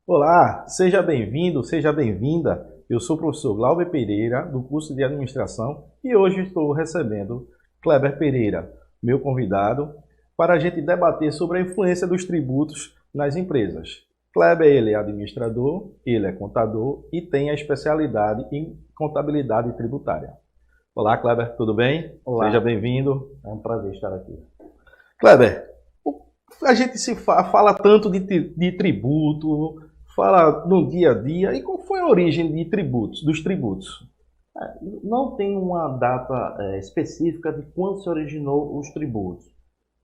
Olá, seja bem-vindo, seja bem-vinda. Eu sou o professor Glauber Pereira, do curso de Administração, e hoje estou recebendo Kleber Pereira, meu convidado, para a gente debater sobre a influência dos tributos nas empresas. Kleber, ele é administrador, ele é contador e tem a especialidade em contabilidade tributária. Olá, Kleber, tudo bem? Olá. Seja bem-vindo. É um prazer estar aqui. Kleber, a gente se fala tanto de tributo, fala no dia a dia. E qual foi a origem dos tributos? Não tem uma data específica de quando se originou os tributos.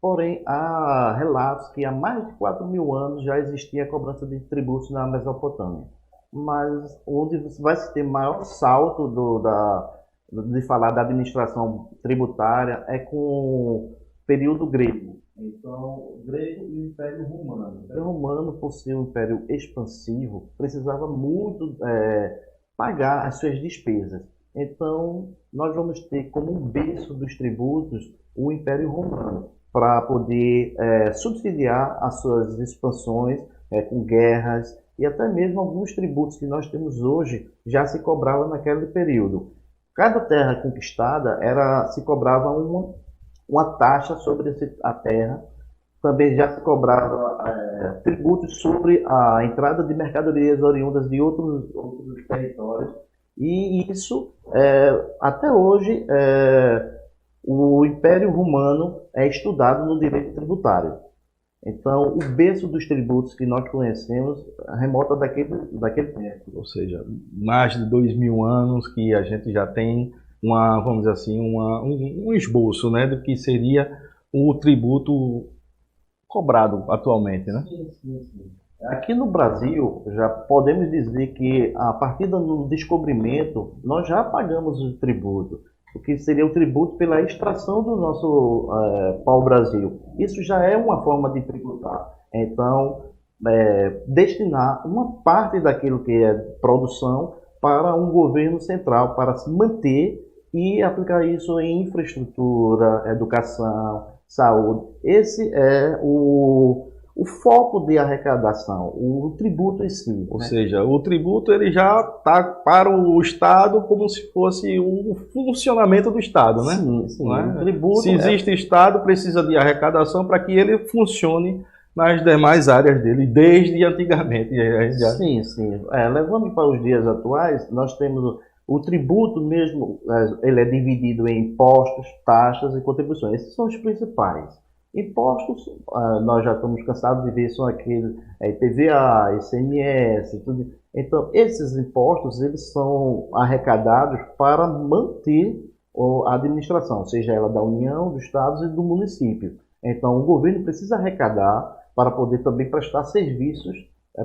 Porém, há relatos que há mais de 4.000 anos já existia a cobrança de tributos na Mesopotâmia. Mas onde vai se ter maior salto de falar da administração tributária é com o período grego. Então, o grego e o Império Romano. O Império Romano, por ser um império expansivo, precisava muito pagar as suas despesas. Então, nós vamos ter como um berço dos tributos o Império Romano, para poder subsidiar as suas expansões com guerras, e até mesmo alguns tributos que nós temos hoje já se cobrava naquele período. Cada terra conquistada se cobrava uma taxa sobre a terra. Também já se cobrava tributos sobre a entrada de mercadorias oriundas de outros territórios. E isso, até hoje, o Império Romano é estudado no direito tributário. Então, o berço dos tributos que nós conhecemos remota daquele tempo. Ou seja, mais de 2.000 anos que a gente já tem vamos dizer assim, um esboço, né, do que seria o tributo cobrado atualmente, né? Sim. Aqui no Brasil, já podemos dizer que a partir do descobrimento, nós já pagamos o tributo, o que seria o tributo pela extração do nosso pau-brasil. Isso já é uma forma de tributar. Então, destinar uma parte daquilo que é produção para um governo central, para se manter e aplicar isso em infraestrutura, educação, saúde. Esse é o foco de arrecadação, o tributo em si. Ou seja, o tributo ele já está para o Estado como se fosse o funcionamento do Estado, né? Sim. Não é? O tributo se existe Estado, precisa de arrecadação para que ele funcione nas demais áreas dele, desde antigamente. Sim. Levando para os dias atuais, nós temos o tributo mesmo, ele é dividido em impostos, taxas e contribuições. Esses são os principais. Impostos, nós já estamos cansados de ver, são aqueles IPVA, ICMS, tudo. Então, esses impostos, eles são arrecadados para manter a administração, seja ela da União, dos Estados e do município. Então, o governo precisa arrecadar para poder também prestar serviços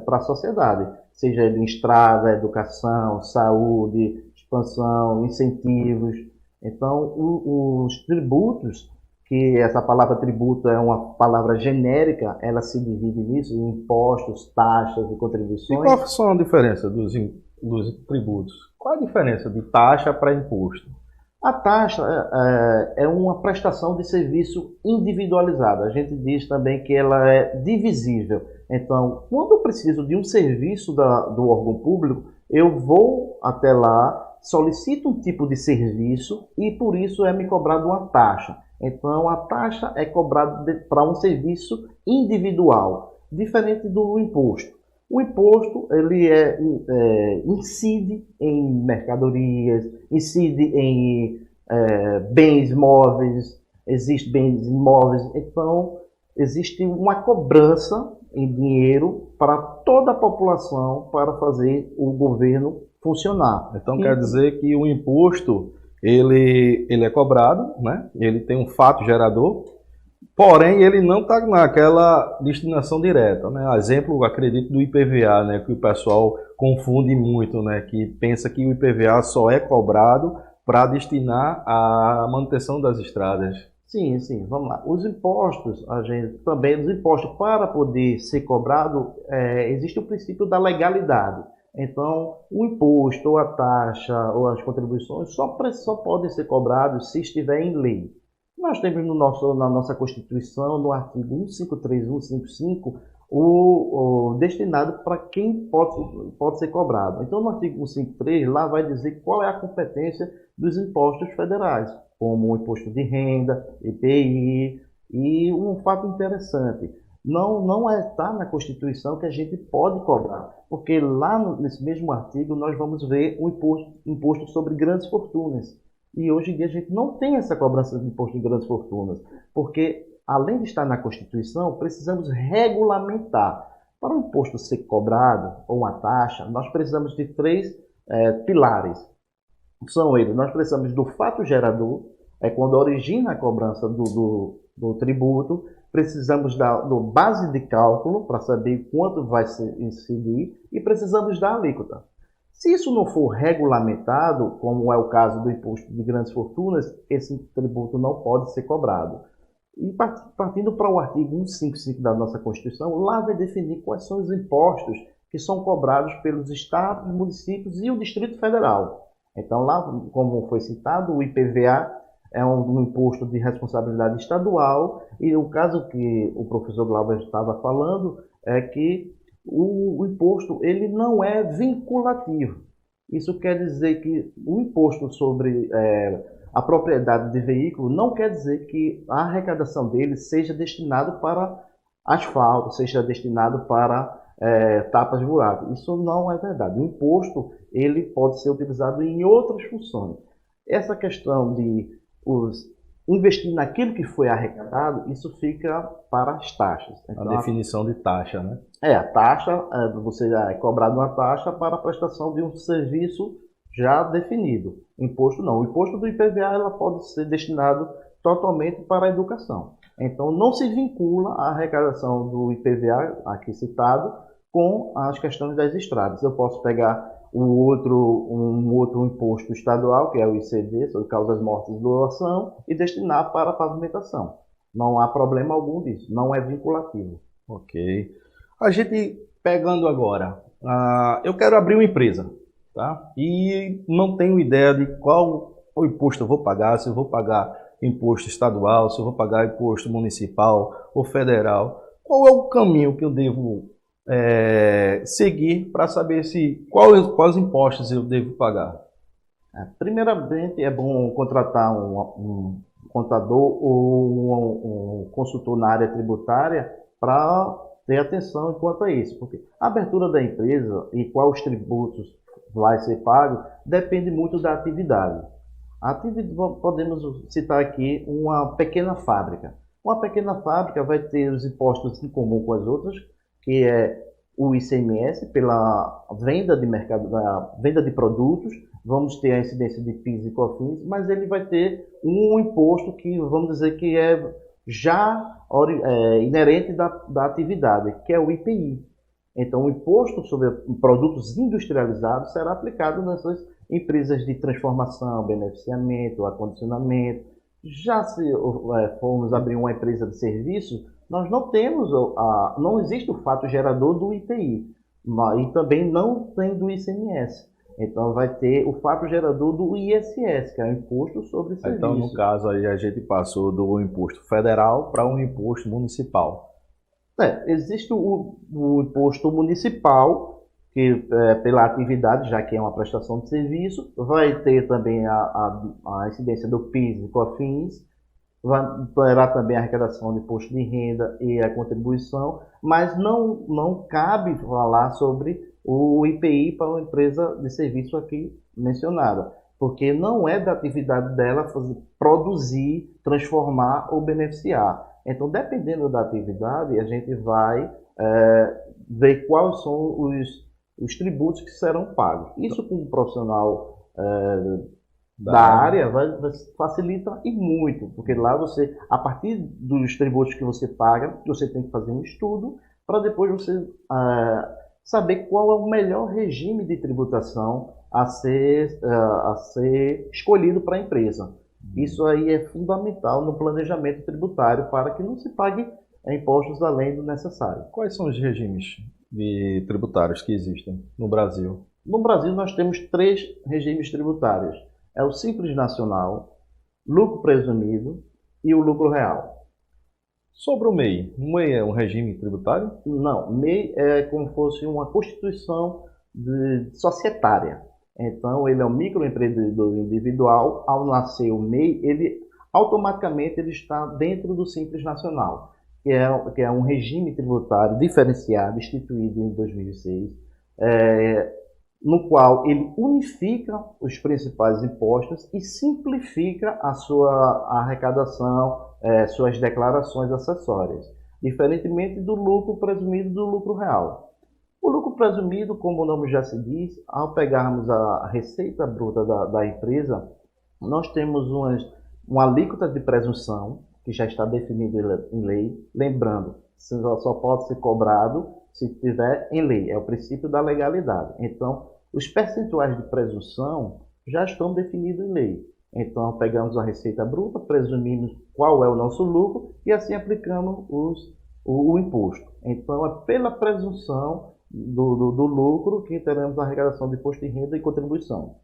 para a sociedade, seja ele em estrada, educação, saúde, expansão, incentivos. Então, os tributos, que essa palavra tributo é uma palavra genérica, ela se divide nisso, em impostos, taxas e contribuições. E qual são a diferença dos tributos? Qual a diferença de taxa para imposto? A taxa é uma prestação de serviço individualizada. A gente diz também que ela é divisível. Então, quando eu preciso de um serviço do órgão público, eu vou até lá, solicito um tipo de serviço e por isso é me cobrado uma taxa. Então, a taxa é cobrada para um serviço individual, diferente do imposto. O imposto ele incide em mercadorias, incide em bens móveis, existem bens imóveis, então existe uma cobrança em dinheiro para toda a população para fazer o governo funcionar. Então quer dizer que o imposto ele é cobrado, né? Ele tem um fato gerador, porém ele não está naquela destinação direta, né? Exemplo, acredito, do IPVA, né? Que o pessoal confunde muito, né? Que pensa que o IPVA só é cobrado para destinar à manutenção das estradas. Sim, vamos lá. Os impostos, os impostos para poder ser cobrado, existe o princípio da legalidade. Então, o imposto, ou a taxa, ou as contribuições só podem ser cobrados se estiver em lei. Nós temos na nossa Constituição, no artigo 153 e 155, destinado para quem pode ser cobrado. Então, no artigo 153, lá vai dizer qual é a competência dos impostos federais, como o imposto de renda, IPI, e um fato interessante, não está na Constituição que a gente pode cobrar, porque lá nesse mesmo artigo nós vamos ver o imposto sobre grandes fortunas. E hoje em dia a gente não tem essa cobrança de imposto de grandes fortunas, porque além de estar na Constituição, precisamos regulamentar. Para o imposto ser cobrado, ou uma taxa, nós precisamos de três pilares. São eles, nós precisamos do fato gerador, é quando origina a cobrança do tributo, precisamos do base de cálculo, para saber quanto vai se incidir, e precisamos da alíquota. Se isso não for regulamentado, como é o caso do imposto de grandes fortunas, esse tributo não pode ser cobrado. E partindo para o artigo 155 da nossa Constituição, lá vai definir quais são os impostos que são cobrados pelos estados, municípios e o Distrito Federal. Então lá, como foi citado, o IPVA é um imposto de responsabilidade estadual, e o caso que o professor Glauber estava falando é que o imposto ele não é vinculativo. Isso quer dizer que o imposto sobre a propriedade de veículo não quer dizer que a arrecadação dele seja destinado para asfalto, seja destinado para tapas de buraco. Isso não é verdade. O imposto ele pode ser utilizado em outras funções. Essa questão de investir naquilo que foi arrecadado, isso fica para as taxas. Então, a definição de taxa, né? A taxa, você é cobrado uma taxa para a prestação de um serviço já definido. Imposto não. O imposto do IPVA ela pode ser destinado totalmente para a educação. Então, não se vincula a arrecadação do IPVA, aqui citado, com as questões das estradas. Eu posso pegar um outro imposto estadual, que é o ICD, sobre causas mortes e doação, e destinar para a pavimentação. Não há problema algum disso, não é vinculativo. Ok. A gente pegando agora, eu quero abrir uma empresa, tá? E não tenho ideia de qual o imposto eu vou pagar, se eu vou pagar imposto estadual, se eu vou pagar imposto municipal ou federal. Qual é o caminho que eu devo seguir para saber quais impostos eu devo pagar? Primeiramente, é bom contratar um contador ou um consultor na área tributária para ter atenção quanto a isso, porque a abertura da empresa e quais tributos vai ser pago depende muito da atividade. Podemos citar aqui uma pequena fábrica. Uma pequena fábrica vai ter os impostos em comum com as outras, que é o ICMS pela venda de produtos, vamos ter a incidência de PIS e COFINS, mas ele vai ter um imposto que vamos dizer que é já inerente da atividade, que é o IPI. Então, o imposto sobre produtos industrializados será aplicado nessas empresas de transformação, beneficiamento, acondicionamento. Já se formos abrir uma empresa de serviços, nós não temos, não existe o fato gerador do IPI, e também não tem do ICMS. Então vai ter o fato gerador do ISS, que é o Imposto sobre Serviços. Então, no caso, aí a gente passou do imposto federal para um imposto municipal. Existe o imposto municipal, que pela atividade, já que é uma prestação de serviço, vai ter também a incidência do PIS e COFINS, terá também a arrecadação de imposto de renda e a contribuição, mas não cabe falar sobre o IPI para uma empresa de serviço aqui mencionada, porque não é da atividade dela produzir, transformar ou beneficiar. Então, dependendo da atividade, a gente vai ver quais são os tributos que serão pagos. Isso, como um profissional da área, facilita e muito, porque lá você, a partir dos tributos que você paga, você tem que fazer um estudo para depois você saber qual é o melhor regime de tributação a ser escolhido para a empresa. Isso aí é fundamental no planejamento tributário para que não se pague impostos além do necessário. Quais são os regimes tributários que existem no Brasil? No Brasil nós temos 3 regimes tributários. É o Simples Nacional, lucro presumido e o lucro real. Sobre o MEI. O MEI é um regime tributário? Não, MEI é como se fosse uma constituição societária. Então, ele é um microempreendedor individual. Ao nascer o MEI, ele automaticamente ele está dentro do Simples Nacional, que é um regime tributário diferenciado, instituído em 2006, no qual ele unifica os principais impostos e simplifica a sua arrecadação, suas declarações acessórias, diferentemente do lucro presumido do lucro real. O lucro presumido, como o nome já se diz, ao pegarmos a receita bruta da empresa, nós temos uma alíquota de presunção, que já está definida em lei, lembrando, só pode ser cobrado se estiver em lei, é o princípio da legalidade. Então, os percentuais de presunção já estão definidos em lei. Então, pegamos a receita bruta, presumimos qual é o nosso lucro e assim aplicamos o imposto. Então, é pela presunção do lucro que teremos a arrecadação de imposto de renda e contribuição.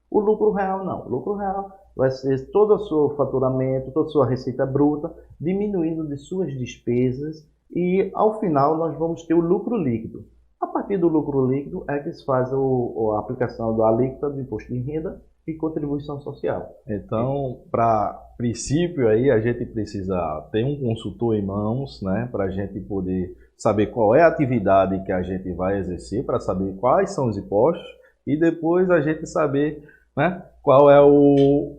O lucro real não. O lucro real vai ser todo o seu faturamento, toda a sua receita bruta, diminuindo de suas despesas e, ao final, nós vamos ter o lucro líquido. A partir do lucro líquido é que se faz a aplicação da alíquota do imposto de renda e contribuição social. Então, para princípio aí, a gente precisa ter um consultor em mãos, né, para a gente poder saber qual é a atividade que a gente vai exercer, para saber quais são os impostos e depois a gente saber, né, qual é o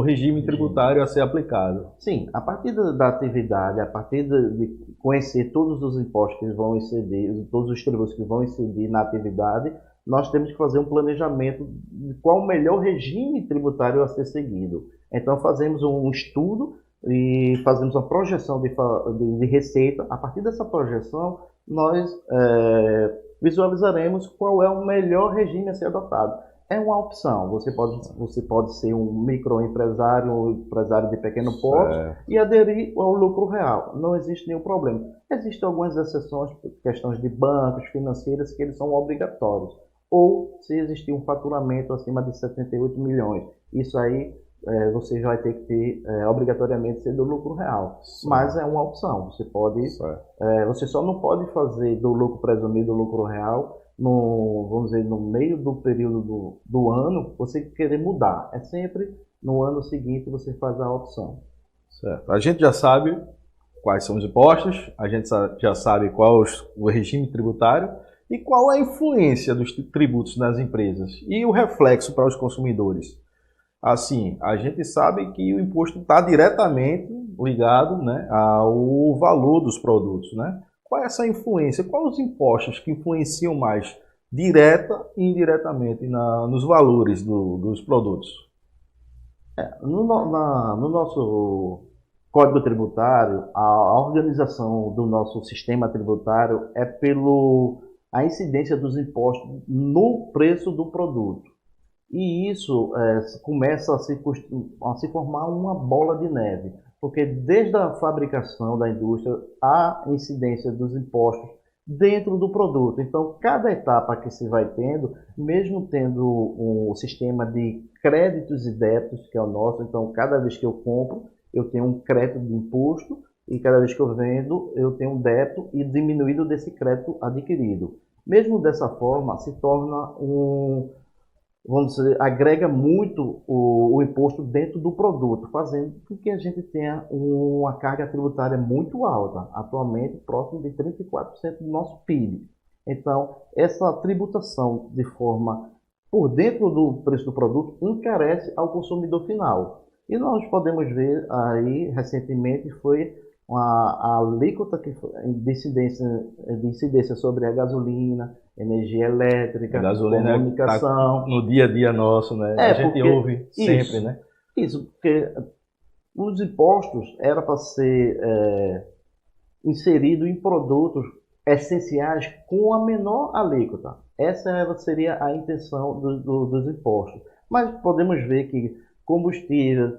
regime tributário a ser aplicado. Sim, a partir da atividade, a partir de conhecer todos os impostos que vão incidir, todos os tributos que vão incidir na atividade, nós temos que fazer um planejamento de qual o melhor regime tributário a ser seguido. Então fazemos um estudo e fazemos uma projeção de receita. A partir dessa projeção, nós visualizaremos qual é o melhor regime a ser adotado. É uma opção. Você pode ser um microempresário, um empresário de pequeno porte e aderir ao lucro real. Não existe nenhum problema. Existem algumas exceções, questões de bancos, financeiras, que eles são obrigatórios. Ou se existir um faturamento acima de 78 milhões. Isso aí você já vai ter que ter obrigatoriamente ser do lucro real. Sim. Mas é uma opção. Você só não pode fazer do lucro presumido do lucro real vamos dizer, no meio do período do ano, você querer mudar. É sempre no ano seguinte você faz a opção. Certo. A gente já sabe quais são os impostos, a gente já sabe qual o regime tributário e qual é a influência dos tributos nas empresas e o reflexo para os consumidores. Assim, a gente sabe que o imposto está diretamente ligado, né, ao valor dos produtos, né? Qual é essa influência? Quais os impostos que influenciam mais direta e indiretamente nos valores dos produtos? No nosso Código Tributário, a organização do nosso sistema tributário é a incidência dos impostos no preço do produto. E isso começa a se formar uma bola de neve. Porque desde a fabricação da indústria, há incidência dos impostos dentro do produto. Então, cada etapa que se vai tendo, mesmo tendo um sistema de créditos e débitos, que é o nosso, então, cada vez que eu compro, eu tenho um crédito de imposto, e cada vez que eu vendo, eu tenho um débito e diminuído desse crédito adquirido. Mesmo dessa forma, se torna vamos dizer, agrega muito o imposto dentro do produto, fazendo com que a gente tenha uma carga tributária muito alta, atualmente próximo de 34% do nosso PIB. Então, essa tributação de forma por dentro do preço do produto encarece ao consumidor final. E nós podemos ver aí, recentemente, foi a alíquota de incidência sobre a gasolina, energia elétrica, comunicação. Tá no dia a dia nosso, né? A gente ouve sempre, né? Isso, porque os impostos eram para ser inseridos em produtos essenciais com a menor alíquota. Essa seria a intenção dos impostos. Mas podemos ver que combustível,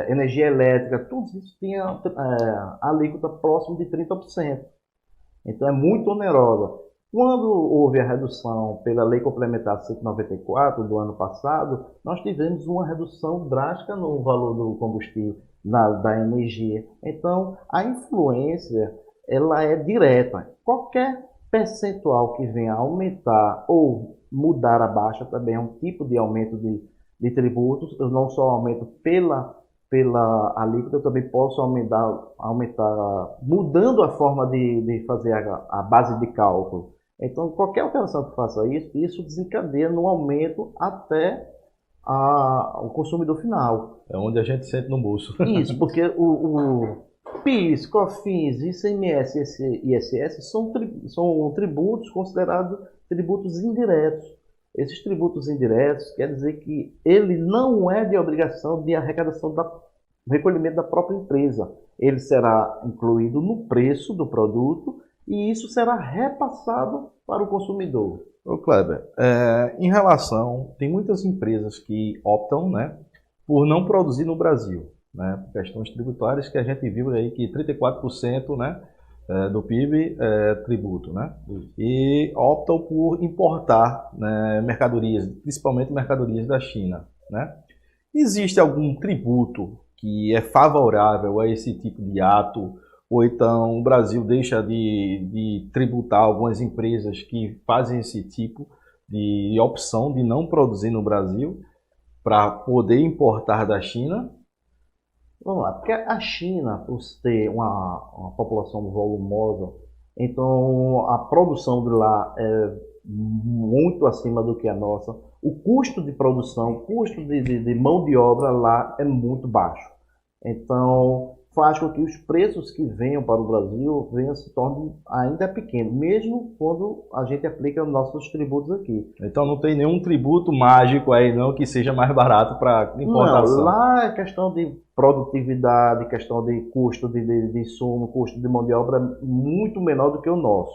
energia elétrica, tudo isso tinha alíquota próximo de 30%. Então é muito onerosa. Quando houve a redução pela Lei Complementar 194 do ano passado, nós tivemos uma redução drástica no valor do combustível. da energia. Então, a influência, ela é direta. Qualquer percentual que venha a aumentar ou mudar a baixa também é um tipo de aumento de tributos. Eu não só aumento pela alíquota, eu também posso aumentar mudando a forma de fazer a base de cálculo. Então, qualquer alteração que faça isso desencadeia no aumento até o consumidor final. É onde a gente sente no bolso. Isso, porque o PIS, COFINS, ICMS e ISS são tributos considerados tributos indiretos. Esses tributos indiretos quer dizer que ele não é de obrigação de arrecadação do recolhimento da própria empresa. Ele será incluído no preço do produto e isso será repassado para o consumidor. Ô Kleber, em relação, tem muitas empresas que optam, né, por não produzir no Brasil, né, por questões tributárias que a gente viu aí que 34%, né, do PIB é tributo, né, e optam por importar, né, mercadorias, principalmente mercadorias da China, né. Existe algum tributo que é favorável a esse tipo de ato? Ou então o Brasil deixa de tributar algumas empresas que fazem esse tipo de opção de não produzir no Brasil para poder importar da China? Vamos lá, porque a China, por ter uma população volumosa, então a produção de lá é muito acima do que a nossa. O custo de produção, o custo de mão de obra lá é muito baixo. Então, faz com que os preços que venham para o Brasil se tornem ainda pequenos, mesmo quando a gente aplica nossos tributos aqui. Então não tem nenhum tributo mágico aí não que seja mais barato para importação? Não, lá é questão de produtividade, questão de custo de insumo, custo de mão de obra muito menor do que o nosso.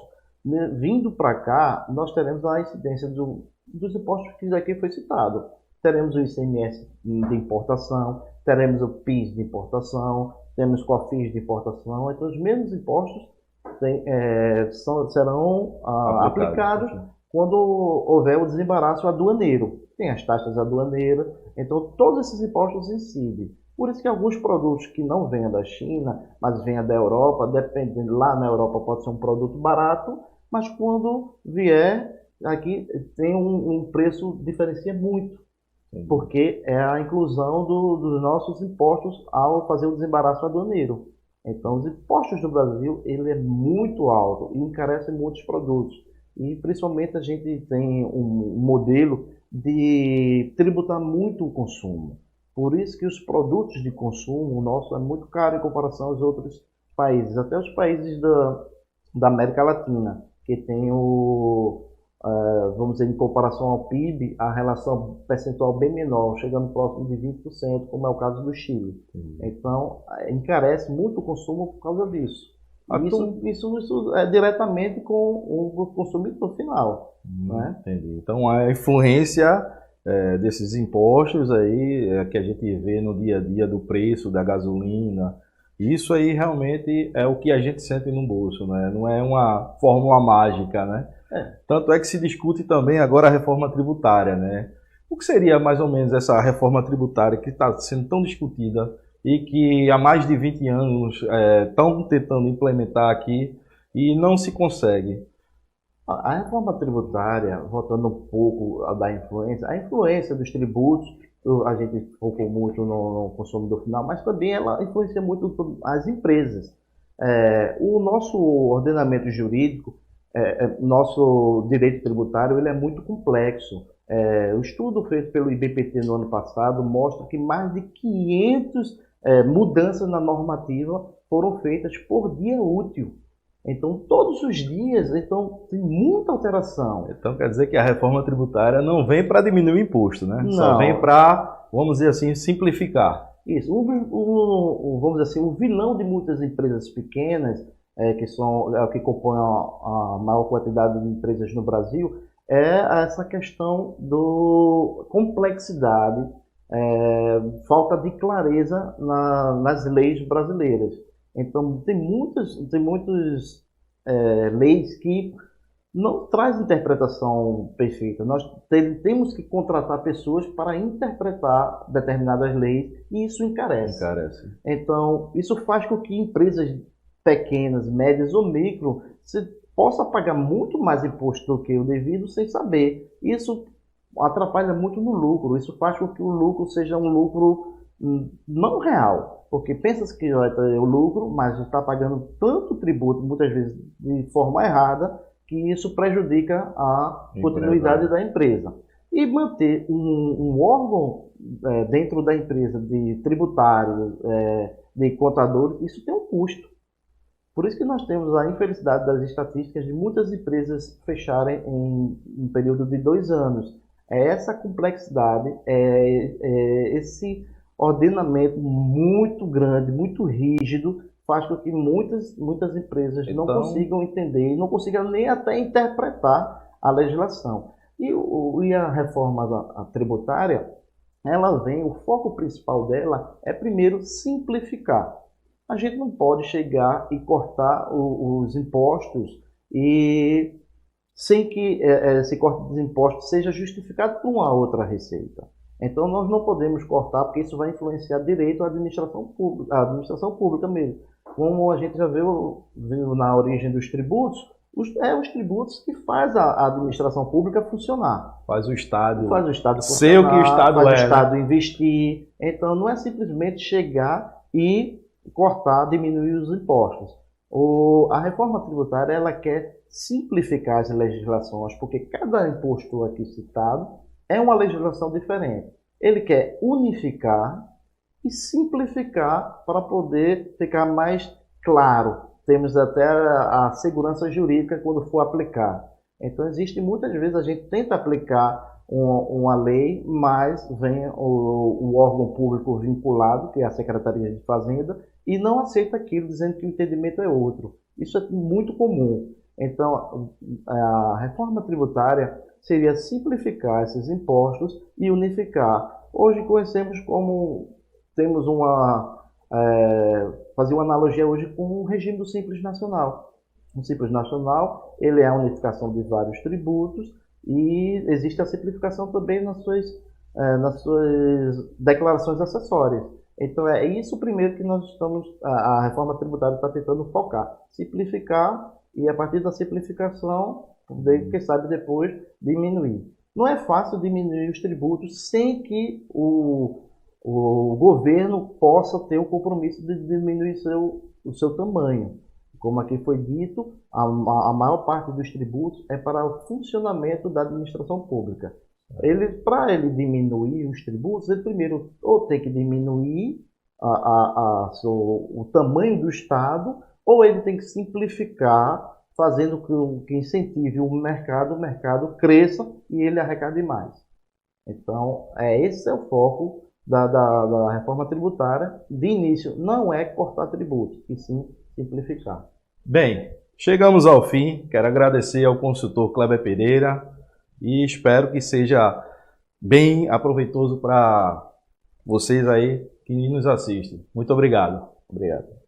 Vindo para cá, nós teremos a incidência dos impostos que aqui foi citado. Teremos o ICMS de importação, teremos o PIS de importação, temos COFINS de importação, então os mesmos impostos serão aplicados quando houver o desembaraço aduaneiro. Tem as taxas aduaneiras, então todos esses impostos incidem. Por isso que alguns produtos que não venham da China, mas venham da Europa, dependendo, lá na Europa pode ser um produto barato, mas quando vier aqui tem um preço diferencia muito. Porque é a inclusão dos nossos impostos ao fazer o desembaraço aduaneiro. Então, os impostos do Brasil ele é muito alto e encarece muitos produtos. E, principalmente, a gente tem um modelo de tributar muito o consumo. Por isso que os produtos de consumo, o nosso é muito caro em comparação aos outros países. Até os países da América Latina, que tem vamos dizer, em comparação ao PIB, a relação percentual bem menor, chegando próximo de 20%, como é o caso do Chile. Então, encarece muito o consumo por causa disso. Isso é diretamente com o consumidor final. Né? Entendi. Então, a influência desses impostos aí que a gente vê no dia a dia do preço da gasolina, isso aí realmente é o que a gente sente no bolso, né? Não é uma fórmula mágica, né? Tanto é que se discute também agora a reforma tributária, né? O que seria mais ou menos essa reforma tributária que está sendo tão discutida e que há mais de 20 anos estão tentando implementar aqui e não se consegue? A reforma tributária, voltando um pouco da influência, a influência dos tributos, a gente focou muito no consumidor final, mas também ela influencia muito as empresas. O nosso ordenamento jurídico, nosso direito tributário, ele é muito complexo. O estudo feito pelo IBPT no ano passado mostra que mais de 500 mudanças na normativa foram feitas por dia útil. Então, todos os dias, tem muita alteração. Então, quer dizer que a reforma tributária não vem para diminuir o imposto, né? Não. Só vem para, vamos dizer assim, simplificar. Isso. Vamos dizer assim, o vilão de muitas empresas pequenas, que compõem a maior quantidade de empresas no Brasil, é essa questão da complexidade, falta de clareza nas leis brasileiras. Então, tem muitas leis que não traz interpretação perfeita. Nós temos que contratar pessoas para interpretar determinadas leis e isso encarece. Então, isso faz com que empresas pequenas, médias ou micro possa pagar muito mais imposto do que o devido sem saber. Isso atrapalha muito no lucro. Isso faz com que o lucro seja um lucro não real. Porque pensa que vai ter o lucro, mas está pagando tanto tributo, muitas vezes de forma errada, que isso prejudica a continuidade da empresa. E manter um órgão dentro da empresa de tributário, de contador, isso tem um custo. Por isso que nós temos a infelicidade das estatísticas de muitas empresas fecharem em um período de 2 anos. É essa complexidade, esse ordenamento muito grande, muito rígido, faz com que muitas empresas não consigam entender, não consigam nem até interpretar a legislação. E a reforma tributária, o foco principal dela é primeiro simplificar. A gente não pode chegar e cortar os impostos sem que esse corte dos impostos seja justificado por uma outra receita. Então nós não podemos cortar porque isso vai influenciar direito à administração pública mesmo. Como a gente já viu na origem dos tributos, os tributos que faz a administração pública funcionar. Faz o Estado funcionar, ser o que o Estado faz o Estado investir. Então não é simplesmente chegar e cortar, diminuir os impostos. A reforma tributária ela quer simplificar as legislações, porque cada imposto aqui citado é uma legislação diferente. Ele quer unificar e simplificar para poder ficar mais claro. Temos até a segurança jurídica quando for aplicar. Então, muitas vezes a gente tenta aplicar uma lei, mas vem o órgão público vinculado, que é a Secretaria de Fazenda, e não aceita aquilo, dizendo que o entendimento é outro. Isso é muito comum. Então, a reforma tributária seria simplificar esses impostos e unificar. Hoje conhecemos temos fazer uma analogia hoje com o regime do Simples Nacional. O Simples Nacional, ele é a unificação de vários tributos e existe a simplificação também nas suas declarações acessórias. Então é isso primeiro que a reforma tributária está tentando focar, simplificar e a partir da simplificação, quem sabe depois diminuir. Não é fácil diminuir os tributos sem que o governo possa ter o compromisso de diminuir o seu tamanho. Como aqui foi dito, a maior parte dos tributos é para o funcionamento da administração pública. Para ele diminuir os tributos, ele primeiro ou tem que diminuir o tamanho do Estado, ou ele tem que simplificar, fazendo que incentive o mercado cresça e ele arrecade mais. Então, esse é o foco da reforma tributária. De início, não é cortar tributos, e sim simplificar. Bem, chegamos ao fim. Quero agradecer ao consultor Kleber Pereira e espero que seja bem aproveitoso para vocês aí que nos assistem. Muito obrigado. Obrigado.